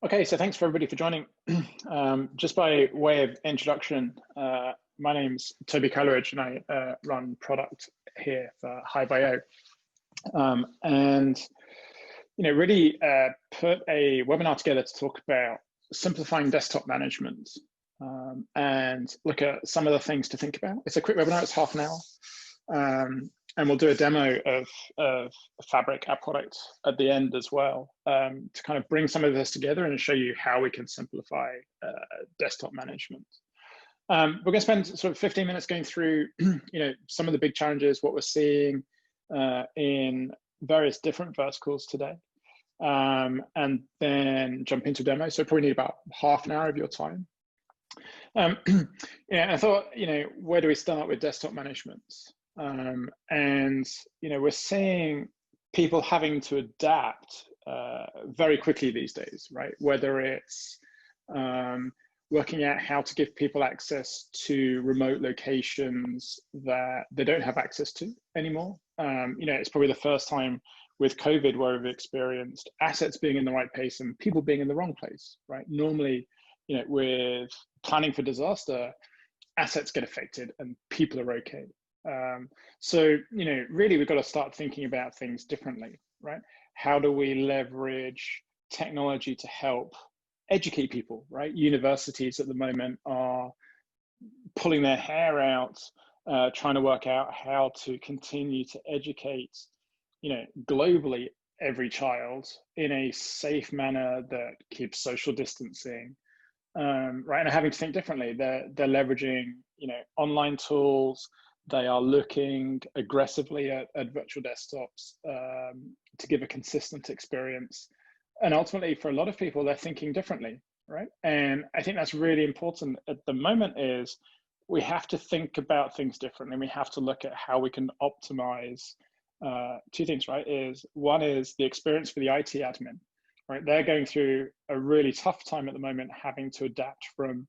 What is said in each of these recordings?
Okay, so thanks for everybody for joining. Just by way of introduction, my name's Toby Coleridge and I run product here for HiveIO. And really put a webinar together to talk about simplifying desktop management and look at some of the things to think about. It's a quick webinar, it's half an hour. And we'll do a demo of Fabric, our product, at the end as well, to kind of bring some of this together and show you how we can simplify desktop management. We're going to spend sort of 15 minutes going through, some of the big challenges, what we're seeing in various different verticals today, and then jump into demo. So probably need about half an hour of your time. I thought, where do we start with desktop management? And we're seeing people having to adapt very quickly these days, right? Whether it's working out how to give people access to remote locations that they don't have access to anymore. It's probably the first time with COVID where we've experienced assets being in the right place and people being in the wrong place, right? Normally, with planning for disaster, assets get affected and people are okay. So, really we've got to start thinking about things differently, right? How do we leverage technology to help educate people, right? Universities at the moment are pulling their hair out, trying to work out how to continue to educate, globally every child in a safe manner that keeps social distancing, right? And having to think differently. They're leveraging, online tools. They are looking aggressively at virtual desktops to give a consistent experience. And ultimately, for a lot of people, they're thinking differently, right? And I think that's really important at the moment is we have to think about things differently. We have to look at how we can optimize two things, right? One is the experience for the IT admin, right? They're going through a really tough time at the moment, having to adapt from,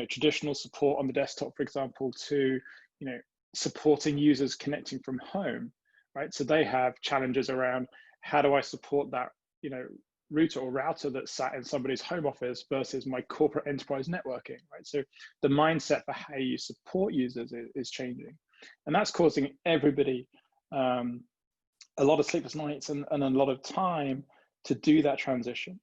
traditional support on the desktop, for example, to, supporting users connecting from home, right? So they have challenges around how do I support that, router or router that's sat in somebody's home office versus my corporate enterprise networking, right? So the mindset for how you support users is changing. And that's causing everybody a lot of sleepless nights and a lot of time to do that transition,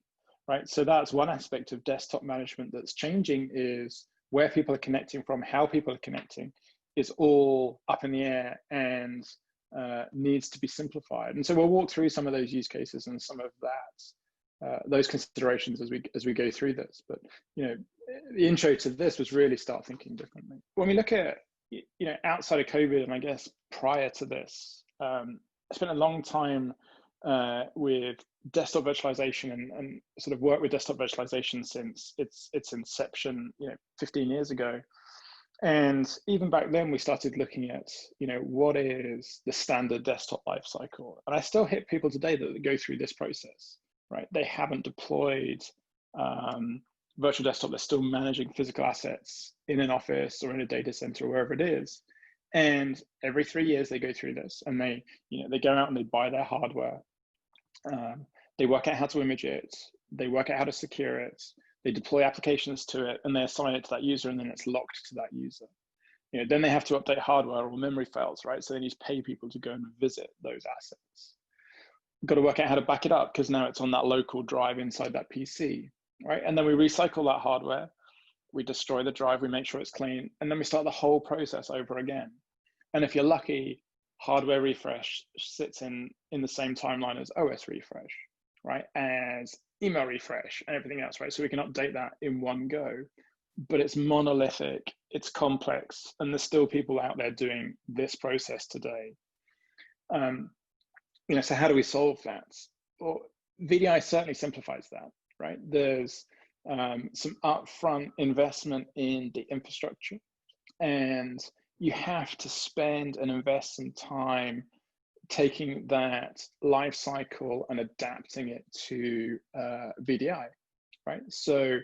right? So that's one aspect of desktop management that's changing is where people are connecting from, how people are connecting is all up in the air and needs to be simplified. And so we'll walk through some of those use cases and some of that, those considerations as we go through this. But the intro to this was really start thinking differently. When we look at outside of COVID, and I guess prior to this, I spent a long time with desktop virtualization and sort of worked with desktop virtualization since its inception, 15 years ago. And even back then, we started looking at, what is the standard desktop lifecycle? And I still hit people today that go through this process, right? They haven't deployed virtual desktop. They're still managing physical assets in an office or in a data center, or wherever it is. And every 3 years they go through this and they go out and they buy their hardware. They work out how to image it. They work out how to secure it. They deploy applications to it and they assign it to that user, and then it's locked to that user. Then they have to update hardware or memory fails, right? So they need to pay people to go and visit those assets. Got to work out how to back it up because now it's on that local drive inside that PC, right? And then we recycle that hardware, we destroy the drive, we make sure it's clean, and then we start the whole process over again. And if you're lucky, hardware refresh sits in the same timeline as OS refresh, right? As email refresh and everything else, right? So we can update that in one go, but it's monolithic, it's complex, and there's still people out there doing this process today. So how do we solve that? Well, VDI certainly simplifies that, right? There's some upfront investment in the infrastructure, and you have to spend and invest some time taking that life cycle and adapting it to VDI, right? So,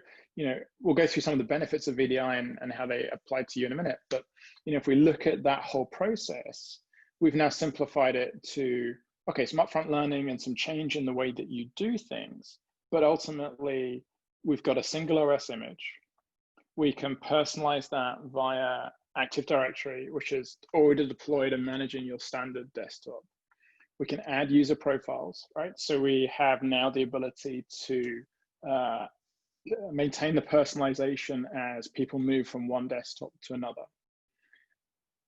we'll go through some of the benefits of VDI and how they apply to you in a minute. But, if we look at that whole process, we've now simplified it to, okay, some upfront learning and some change in the way that you do things, but ultimately we've got a single OS image. We can personalize that via Active Directory, which is already deployed and managing your standard desktop. We can add user profiles, right? So we have now the ability to maintain the personalization as people move from one desktop to another.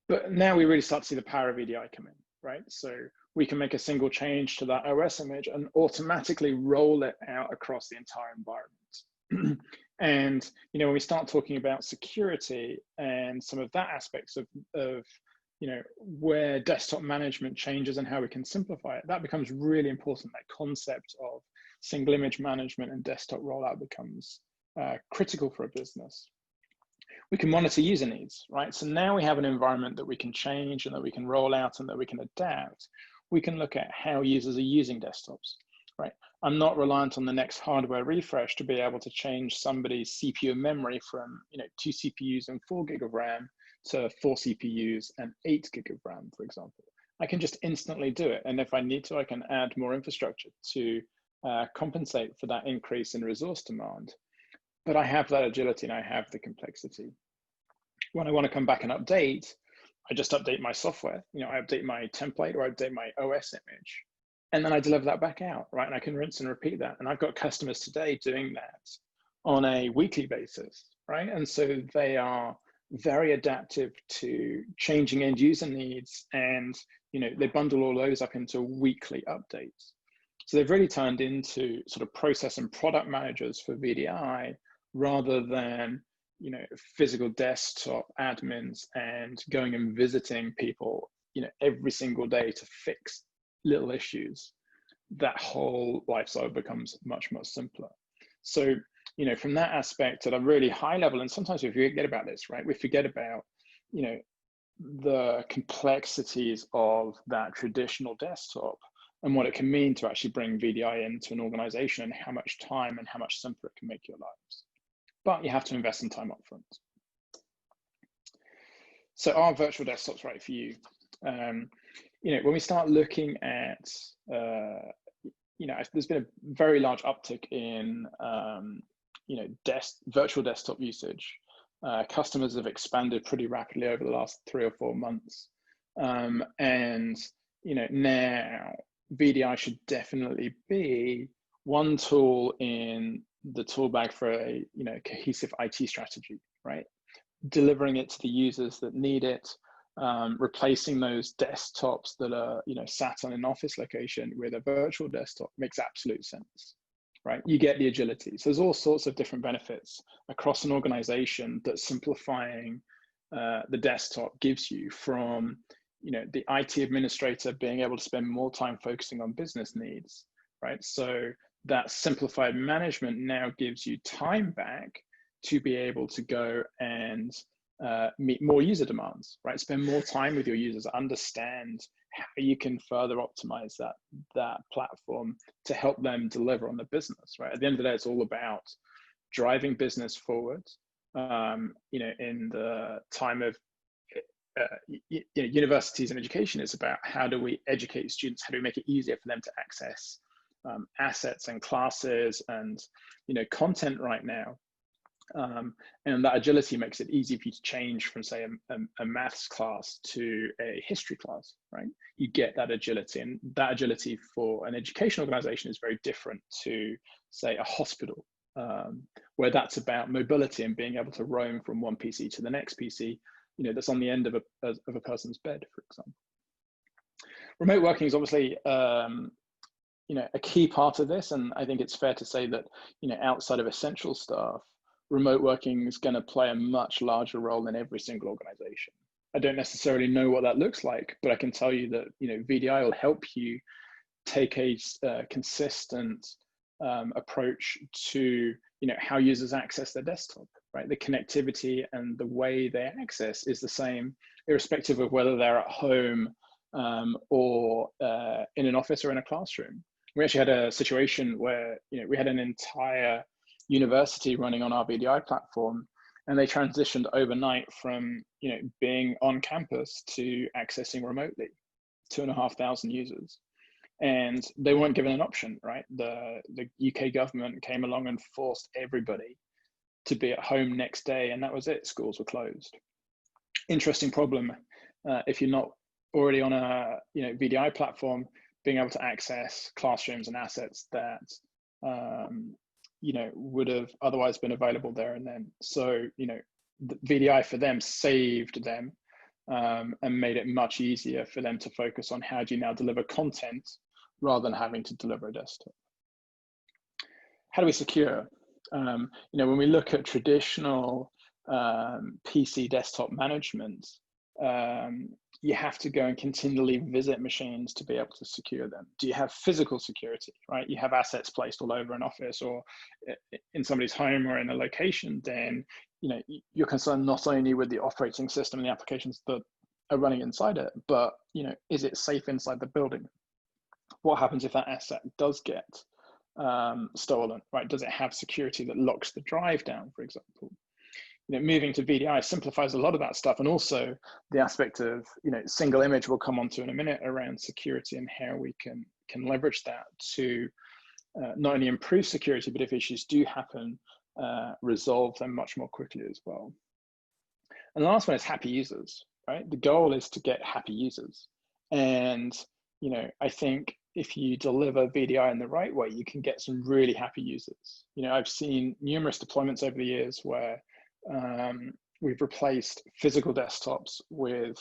But now we really start to see the power of EDI come in, right? So we can make a single change to that OS image and automatically roll it out across the entire environment. And when we start talking about security and some of that aspects of where desktop management changes and how we can simplify it, that becomes really important. That concept of single image management and desktop rollout becomes critical for a business. We can monitor user needs, right? So now we have an environment that we can change and that we can roll out and that we can adapt. We can look at how users are using desktops, right? I'm not reliant on the next hardware refresh to be able to change somebody's CPU memory from 2 CPUs and 4 gig of RAM to 4 CPUs and 8 gig of RAM, for example. I can just instantly do it. And if I need to, I can add more infrastructure to compensate for that increase in resource demand. But I have that agility and I have the complexity. When I want to come back and update, I just update my software. I update my template or I update my OS image, and then I deliver that back out, right? And I can rinse and repeat that. And I've got customers today doing that on a weekly basis, right? And so they are very adaptive to changing end user needs, and they bundle all those up into weekly updates. So they've really turned into sort of process and product managers for VDI rather than physical desktop admins and going and visiting people every single day to fix little issues. That whole lifecycle becomes much simpler. So from that aspect at a really high level, and sometimes we forget about this, right? We forget about the complexities of that traditional desktop and what it can mean to actually bring VDI into an organization, and how much time and how much simpler it can make your lives. But you have to invest some time up front. So are virtual desktops right for you? When we start looking at, there's been a very large uptick in, virtual desktop usage. Customers have expanded pretty rapidly over the last 3 or 4 months. And, now VDI should definitely be one tool in the tool bag for a cohesive IT strategy, right? Delivering it to the users that need it, replacing those desktops that are sat on an office location with a virtual desktop makes absolute sense, right? You get the agility. So there's all sorts of different benefits across an organization that simplifying the desktop gives you, from the IT administrator being able to spend more time focusing on business needs, right? So that simplified management now gives you time back to be able to go and meet more user demands, right? Spend more time with your users, understand how you can further optimize that platform to help them deliver on the business, right? At the end of the day, it's all about driving business forward. In the time of universities and education, it's about how do we educate students, how do we make it easier for them to access assets and classes and content right now. And that agility makes it easy for you to change from, say, a maths class to a history class, right? You get that agility, and that agility for an education organization is very different to, say, a hospital, where that's about mobility and being able to roam from one PC to the next PC, that's on the end of a person's bed, for example. Remote working is obviously a key part of this, and I think it's fair to say that outside of essential staff, remote working is going to play a much larger role in every single organization. I don't necessarily know what that looks like, but I can tell you that VDI will help you take a consistent approach to how users access their desktop, right? The connectivity and the way they access is the same, irrespective of whether they're at home or in an office or in a classroom. We actually had a situation where we had an entire university running on our VDI platform, and they transitioned overnight from being on campus to accessing remotely, 2,500 users. and they weren't given an option, right? The UK government came along and forced everybody to be at home next day, and that was it. Schools were closed. Interesting problem. If you're not already on a VDI platform, being able to access classrooms and assets that would have otherwise been available there and then. So the VDI for them saved them and made it much easier for them to focus on how do you now deliver content rather than having to deliver a desktop. How do we secure? When we look at traditional PC desktop management, you have to go and continually visit machines to be able to secure them. Do you have physical security, right? You have assets placed all over an office or in somebody's home or in a location, then you're concerned not only with the operating system and the applications that are running inside it, but is it safe inside the building? What happens if that asset does get stolen, right? Does it have security that locks the drive down, for example? Moving to VDI simplifies a lot of that stuff, and also the aspect of single image we'll come on to in a minute around security and how we can leverage that to not only improve security, but if issues do happen, resolve them much more quickly as well. And the last one is happy users, right? The goal is to get happy users, and I think if you deliver VDI in the right way, you can get some really happy users. I've seen numerous deployments over the years where we've replaced physical desktops with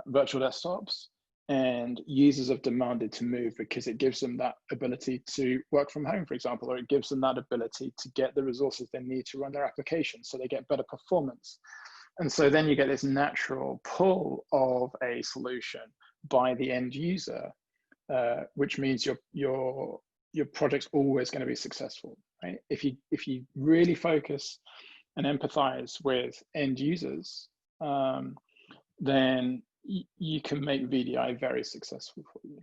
virtual desktops, and users have demanded to move because it gives them that ability to work from home, for example, or it gives them that ability to get the resources they need to run their application, so they get better performance. And so then you get this natural pull of a solution by the end user, which means your project's always going to be successful, right? If you really focus and empathize with end users, then you can make VDI very successful for you.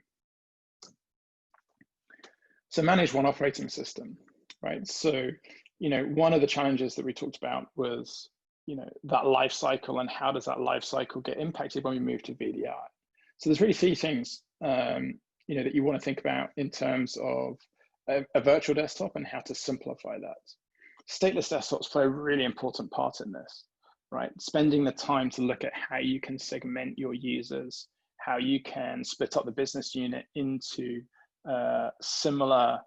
So manage one operating system, right? So, one of the challenges that we talked about was, that life cycle, and how does that life cycle get impacted when we move to VDI? So there's really three things, that you want to think about in terms of a virtual desktop and how to simplify that. Stateless desktops play a really important part in this, right? Spending the time to look at how you can segment your users, how you can split up the business unit into similar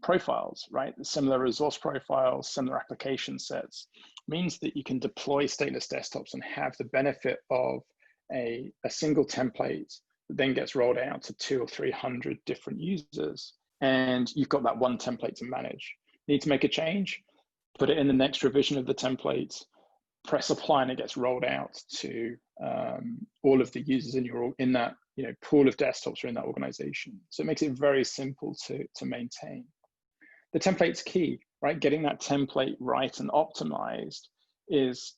profiles, right? Similar resource profiles, similar application sets, means that you can deploy stateless desktops and have the benefit of a single template that then gets rolled out to 200 or 300 different users, and you've got that one template to manage. Need to make a change, put it in the next revision of the template, press apply, and it gets rolled out to all of the users in that pool of desktops or in that organization. So it makes it very simple to maintain. The template's key, right? Getting that template right and optimized is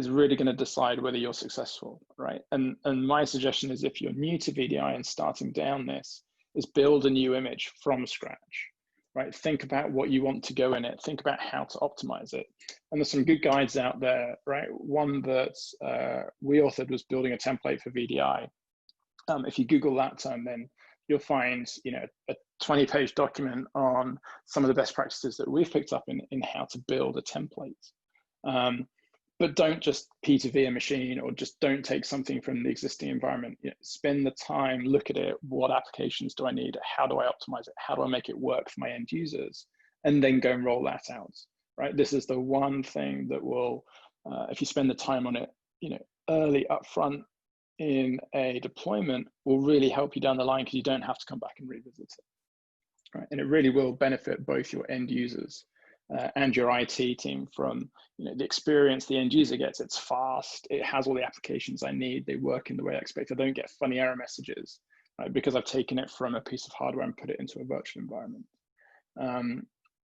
really going to decide whether you're successful, right? And my suggestion is, if you're new to VDI and starting down this, is build a new image from scratch, right? Think about what you want to go in it. Think about how to optimize it. And there's some good guides out there, right? One that we authored was building a template for VDI. If you Google that term, then you'll find a 20-page document on some of the best practices that we've picked up in how to build a template. But don't just P2V a machine, or just don't take something from the existing environment. Spend the time, look at it. What applications do I need? How do I optimize it? How do I make it work for my end users? And then go and roll that out, right? This is the one thing that will, if you spend the time on it, early upfront in a deployment, will really help you down the line, because you don't have to come back and revisit it, right? And it really will benefit both your end users and your IT team from the experience the end user gets. It's fast, it has all the applications I need, they work in the way I expect, I don't get funny error messages, right? Because I've taken it from a piece of hardware and put it into a virtual environment.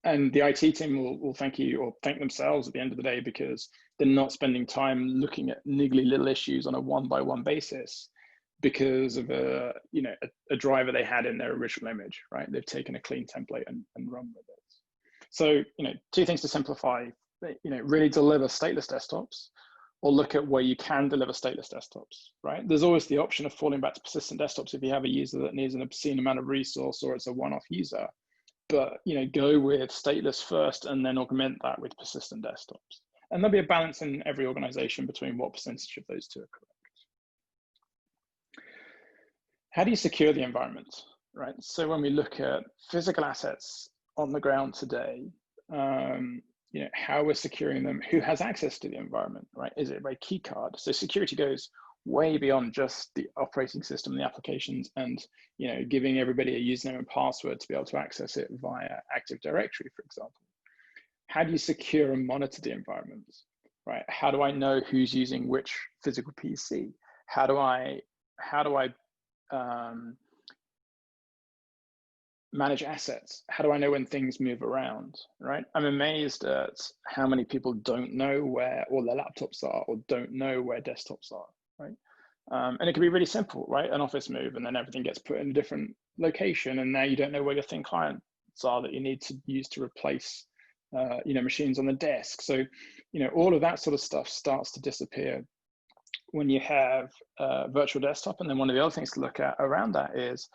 And the IT team will thank you, or thank themselves at the end of the day, because they're not spending time looking at niggly little issues on a one-by-one basis because of a driver they had in their original image, right? They've taken a clean template and run with it. So, two things to simplify, really deliver stateless desktops or look at where you can deliver stateless desktops, right? There's always the option of falling back to persistent desktops if you have a user that needs an obscene amount of resource or it's a one-off user. But go with stateless first and then augment that with persistent desktops. And there'll be a balance in every organization between what percentage of those two are correct. How do you secure the environment, right? So when we look at physical assets on the ground today, how we're securing them, who has access to the environment, right? Is it by key card? So security goes way beyond just the operating system, the applications, and giving everybody a username and password to be able to access it via Active Directory, for example. How do you secure and monitor the environment, right? How do I know who's using which physical PC? How do I manage assets? How do I know when things move around, right? I'm amazed at how many people don't know where all their laptops are or don't know where desktops are, right? And it can be really simple, right? An office move and then everything gets put in a different location and now you don't know where your thin clients are that you need to use to replace machines on the desk. So, all of that sort of stuff starts to disappear when you have a virtual desktop. And then one of the other things to look at around that is,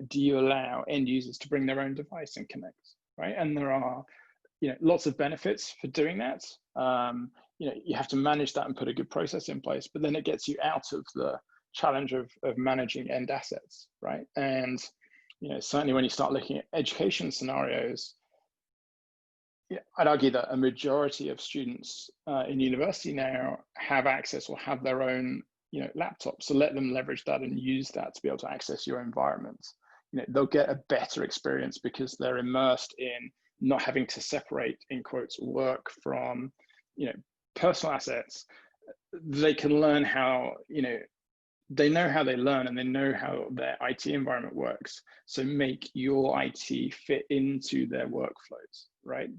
do you allow end users to bring their own device and connect, right? And there are, lots of benefits for doing that. You have to manage that and put a good process in place, but then it gets you out of the challenge of managing end assets, right? And, certainly when you start looking at education scenarios, I'd argue that a majority of students in university now have access or have their own, laptops. So let them leverage that and use that to be able to access your environment. They'll get a better experience because they're immersed in not having to separate, in quotes, work from, personal assets. They can learn how, they know how they learn and they know how their IT environment works. So make your IT fit into their workflows, right?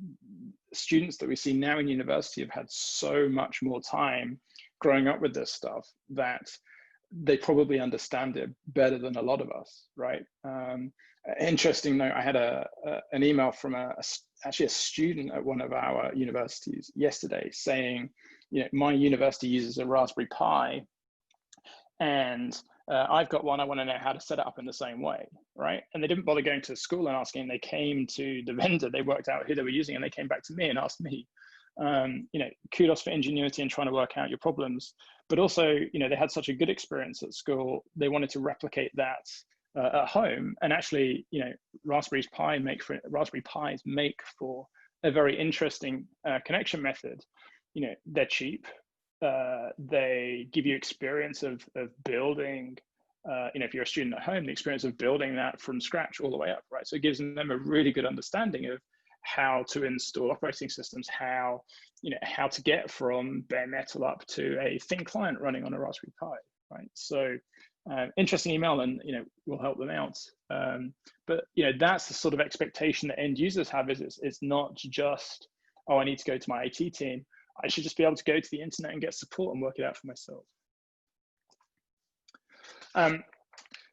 Students that we see now in university have had so much more time growing up with this stuff that they probably understand it better than a lot of us, right? Interesting note, I had an email from actually a student at one of our universities yesterday saying, my university uses a Raspberry Pi and I've got one, I want to know how to set it up in the same way, right? And they didn't bother going to school and asking, they came to the vendor, they worked out who they were using and they came back to me and asked me. Kudos for ingenuity and trying to work out your problems, but also, they had such a good experience at school, they wanted to replicate that at home. And actually, Raspberry Pis make for a very interesting connection method. They're cheap. They give you experience of building, if you're a student at home, the experience of building that from scratch all the way up, right? So it gives them a really good understanding of how to install operating systems, how to get from bare metal up to a thin client running on a Raspberry Pi, right? So interesting email, and we'll help them out. But that's the sort of expectation that end users have. Is it's not just, oh, I need to go to my IT team. I should just be able to go to the internet and get support and work it out for myself.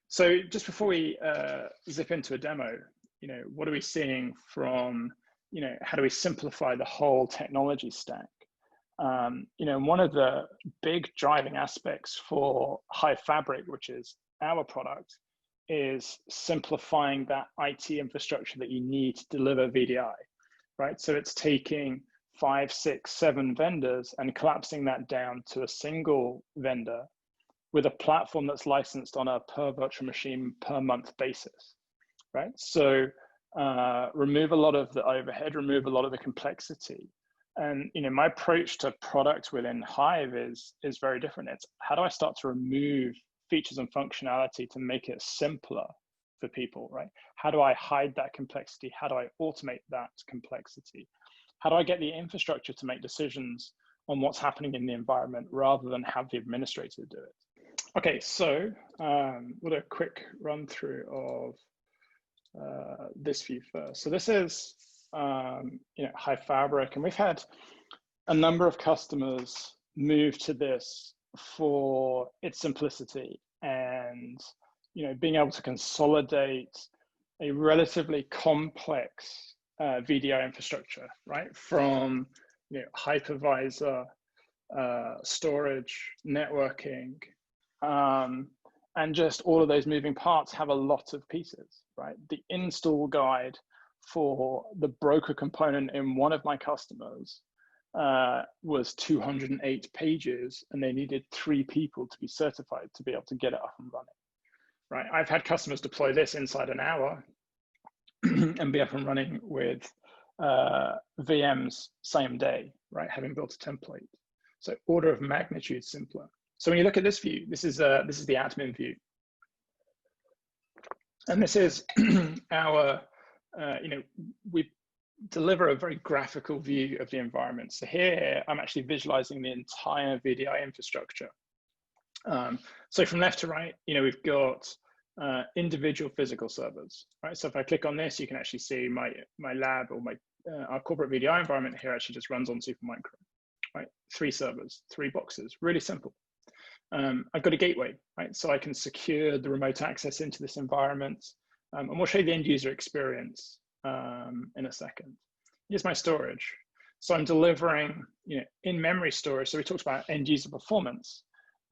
So just before we zip into a demo, what are we seeing from, how do we simplify the whole technology stack? One of the big driving aspects for HighFabric, which is our product, is simplifying that IT infrastructure that you need to deliver VDI, right? So it's taking 5, 6, 7 vendors and collapsing that down to a single vendor with a platform that's licensed on a per virtual machine per month basis, right? So remove a lot of the overhead, remove a lot of the complexity. And my approach to product within Hive is very different. It's how do I start to remove features and functionality to make it simpler for people, right? How do I hide that complexity? How do I automate that complexity? How do I get the infrastructure to make decisions on what's happening in the environment rather than have the administrator do it? Okay, so we'll do a quick run through of this view first. So this is HighFabric, and we've had a number of customers move to this for its simplicity and being able to consolidate a relatively complex VDI infrastructure, right? From hypervisor storage, networking, and just all of those moving parts have a lot of pieces, right? The install guide for the broker component in one of my customers was 208 pages, and they needed 3 people to be certified to be able to get it up and running, right? I've had customers deploy this inside an hour and be up and running with VMs same day, right? Having built a template. So order of magnitude simpler. So when you look at this view, this is the admin view. And this is our, we deliver a very graphical view of the environment. So here, I'm actually visualizing the entire VDI infrastructure. So from left to right, we've got individual physical servers, right? So if I click on this, you can actually see my lab or our corporate VDI environment here actually just runs on Supermicro, right? 3 servers, 3 boxes, really simple. I've got a gateway, right? So I can secure the remote access into this environment. And we'll show you the end user experience in a second. Here's my storage. So I'm delivering, in-memory storage. So we talked about end user performance.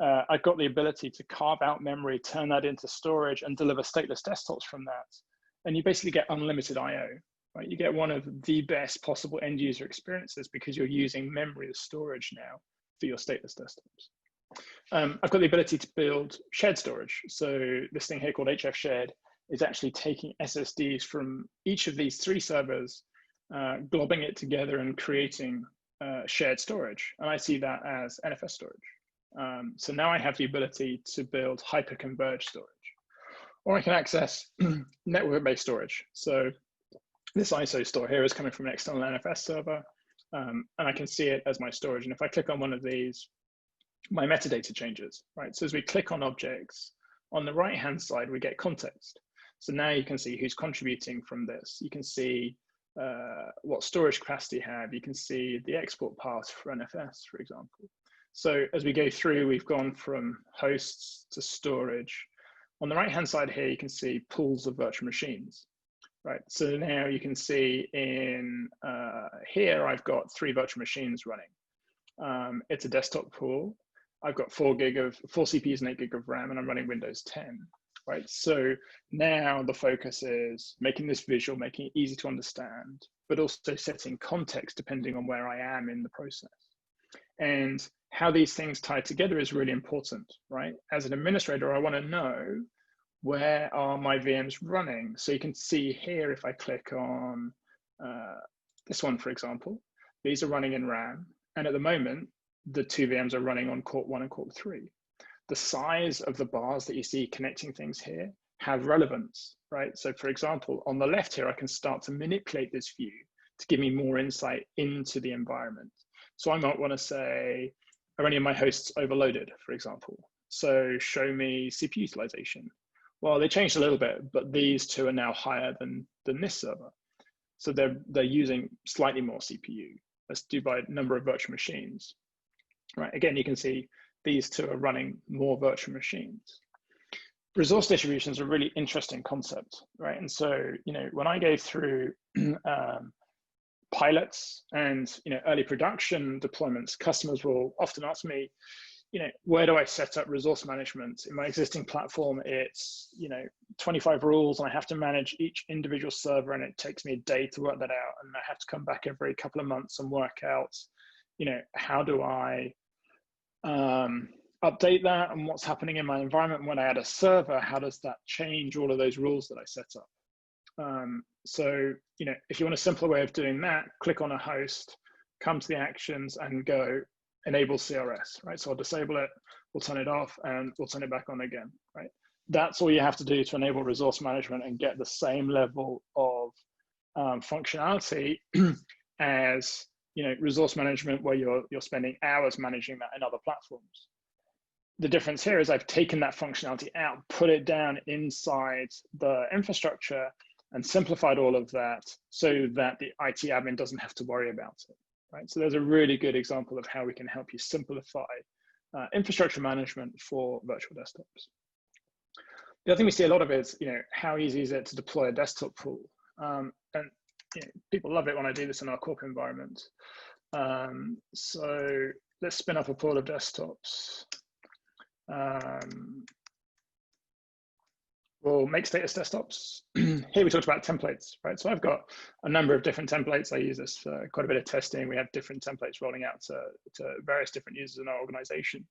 I've got the ability to carve out memory, turn that into storage, and deliver stateless desktops from that. And you basically get unlimited I/O, right? You get one of the best possible end user experiences because you're using memory as storage now for your stateless desktops. I've got the ability to build shared storage. So this thing here called HF Shared is actually taking SSDs from each of these 3 servers, globbing it together and creating shared storage. And I see that as NFS storage. So now I have the ability to build hyper-converged storage. Or I can access network-based storage. So this ISO store here is coming from an external NFS server, and I can see it as my storage. And if I click on one of these, my metadata changes, right? So as we click on objects, on the right-hand side, we get context. So now you can see who's contributing from this. You can see what storage capacity you have. You can see the export path for NFS, for example. So as we go through, we've gone from hosts to storage. On the right-hand side here, you can see pools of virtual machines, right? So now you can see in here, I've got 3 virtual machines running. It's a desktop pool. I've got 4 CPUs and 8 gig of RAM, and I'm running Windows 10, right? So now the focus is making this visual, making it easy to understand, but also setting context depending on where I am in the process. And how these things tie together is really important, right? As an administrator, I want to know where are my VMs running. So you can see here, if I click on this one, for example, these are running in RAM. And at the moment, the 2 VMs are running on Corp 1 and Corp 3. The size of the bars that you see connecting things here have relevance, right? So for example, on the left here, I can start to manipulate this view to give me more insight into the environment. So I might want to say, are any of my hosts overloaded, for example? So show me CPU utilization. Well, they changed a little bit, but these 2 are now higher than this server. So they're using slightly more CPU. Let's do by number of virtual machines. Right, again, you can see these 2 are running more virtual machines. Resource distribution is a really interesting concept, right? And so, when I go through pilots and early production deployments, customers will often ask me, where do I set up resource management? In my existing platform, it's 25 rules, and I have to manage each individual server, and it takes me a day to work that out, and I have to come back every couple of months and work out how do I update that, and what's happening in my environment. When I add a server, how does that change all of those rules that I set up? So, if you want a simpler way of doing that, click on a host, come to the actions and go enable CRS, right? So I'll disable it, we'll turn it off, and we'll turn it back on again, right? That's all you have to do to enable resource management and get the same level of functionality as resource management, where you're spending hours managing that in other platforms. The difference here is I've taken that functionality out, put it down inside the infrastructure, and simplified all of that so that the IT admin doesn't have to worry about it, right? So there's a really good example of how we can help you simplify infrastructure management for virtual desktops. The other thing we see a lot of is, how easy is it to deploy a desktop pool? And people love it when I do this in our corporate environment. So let's spin up a pool of desktops. We'll make status desktops. Here we talked about templates, right? So I've got a number of different templates. I use this for quite a bit of testing. We have different templates rolling out to various different users in our organization.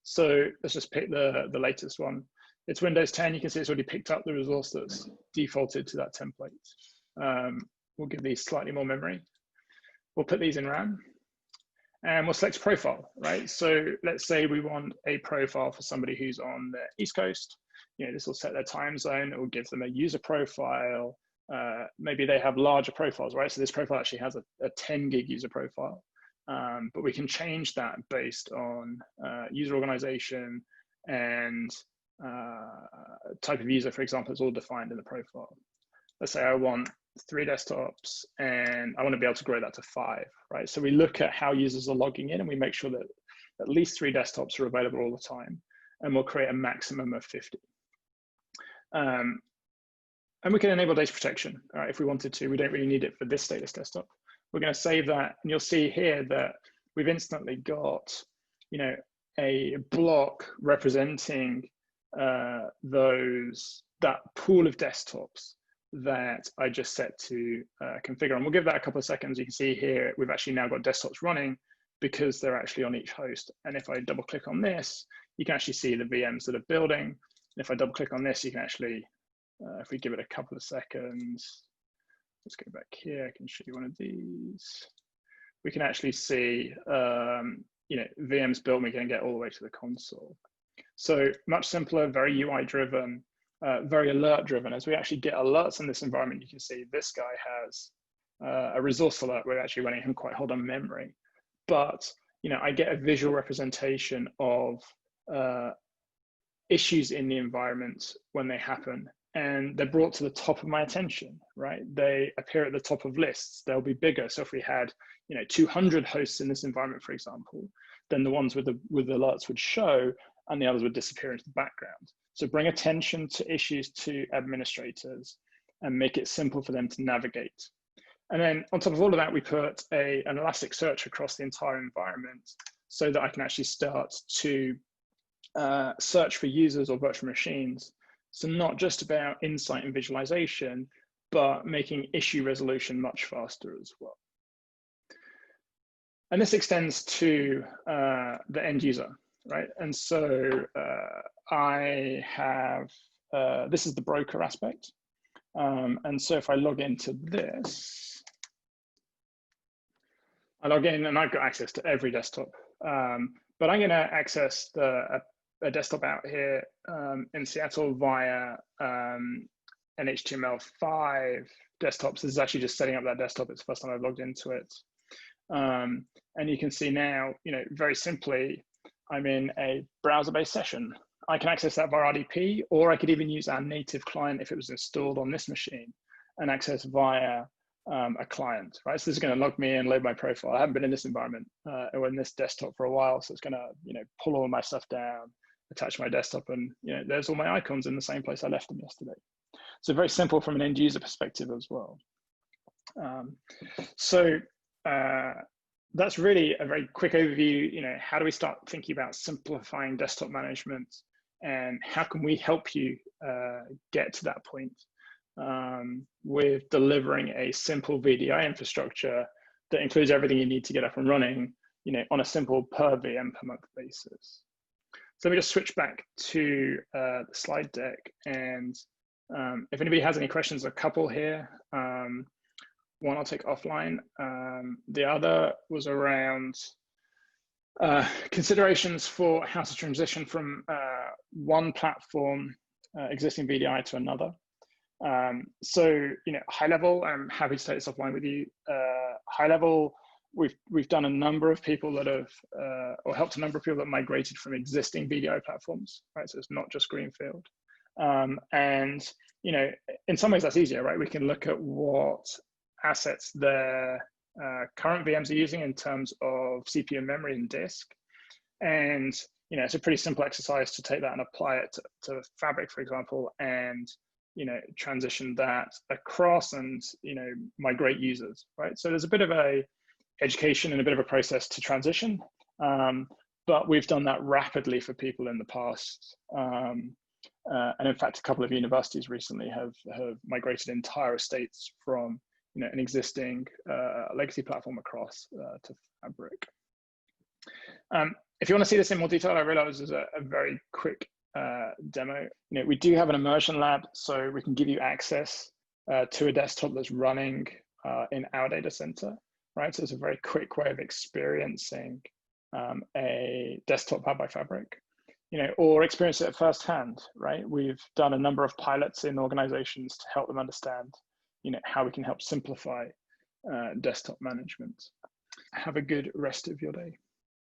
So let's just pick the latest one. It's Windows 10. You can see it's already picked up the resource that's defaulted to that template. We'll give these slightly more memory. We'll put these in RAM. And we'll select profile, right? So let's say we want a profile for somebody who's on the East Coast. You know, this will set their time zone. It will give them a user profile. Maybe they have larger profiles, right? So this profile actually has a 10 gig user profile, but we can change that based on user organization and type of user, for example, is all defined in the profile. Let's say I want 3 desktops and I want to be able to grow that to 5, right? So we look at how users are logging in and we make sure that at least 3 desktops are available all the time, and we'll create a maximum of 50. And we can enable data protection, right, if we wanted to. We don't really need it for this status desktop. We're going to save that, and you'll see here that we've instantly got, you know, a block representing that pool of desktops that I just set to configure. And we'll give that a couple of seconds. You can see here, we've actually now got desktops running because they're actually on each host. And if I double click on this, you can actually see the VMs that are building. And if I double click on this, you can actually, if we give it a couple of seconds, let's go back here. I can show you one of these. We can actually see, you know, VMs built, and we can get all the way to the console. So much simpler, very UI driven, very alert driven. As we actually get alerts in this environment, you can see this guy has a resource alert. We're actually running him quite hot on memory, but you know, I get a visual representation of issues in the environment when they happen, and they're brought to the top of my attention, right? They appear at the top of lists. They'll be bigger. So if we had, you know, 200 hosts in this environment, for example, then the ones with the alerts would show and the others would disappear into the background. So bring attention to issues to administrators and make it simple for them to navigate. And then on top of all of that, we put an elastic search across the entire environment so that I can actually start to search for users or virtual machines. So not just about insight and visualization, but making issue resolution much faster as well. And this extends to the end user, right? And so I have, this is the broker aspect. And so if I log into this, I log in and I've got access to every desktop, but I'm gonna access a desktop out here in Seattle via an HTML5 desktops. This is actually just setting up that desktop. It's the first time I've logged into it. And you can see now, you know, very simply, I'm in a browser-based session. I can access that via RDP, or I could even use our native client if it was installed on this machine and access via a client, right? So this is going to log me in, load my profile. I haven't been in this environment or in this desktop for a while, so it's going to, you know, pull all my stuff down, attach my desktop, and you know, there's all my icons in the same place I left them yesterday. So very simple from an end user perspective as well. That's really a very quick overview. You know, how do we start thinking about simplifying desktop management, and how can we help you get to that point with delivering a simple VDI infrastructure that includes everything you need to get up and running, you know, on a simple per VM per month basis. So let me just switch back to the slide deck, and if anybody has any questions, a couple here. One I'll take offline. The other was around considerations for how to transition from one platform, existing VDI, to another. So, you know, high level, I'm happy to take this offline with you. High level, we've done a number of people that have, or helped a number of people that migrated from existing VDI platforms, right? So it's not just greenfield. And, you know, in some ways that's easier, right? We can look at what assets their current VMs are using in terms of CPU and memory and disk. And, you know, it's a pretty simple exercise to take that and apply it to Fabric, for example, and, you know, transition that across and, you know, migrate users, right? So there's a bit of a education and a bit of a process to transition. But we've done that rapidly for people in the past. And in fact, a couple of universities recently have migrated entire estates from an existing legacy platform across to Fabric. If you want to see this in more detail, I realize there's a very quick demo. We do have an immersion lab, so we can give you access to a desktop that's running in our data center, right? So it's a very quick way of experiencing a desktop powered by Fabric, or experience it firsthand, right? We've done a number of pilots in organizations to help them understand, how we can help simplify desktop management. Have a good rest of your day.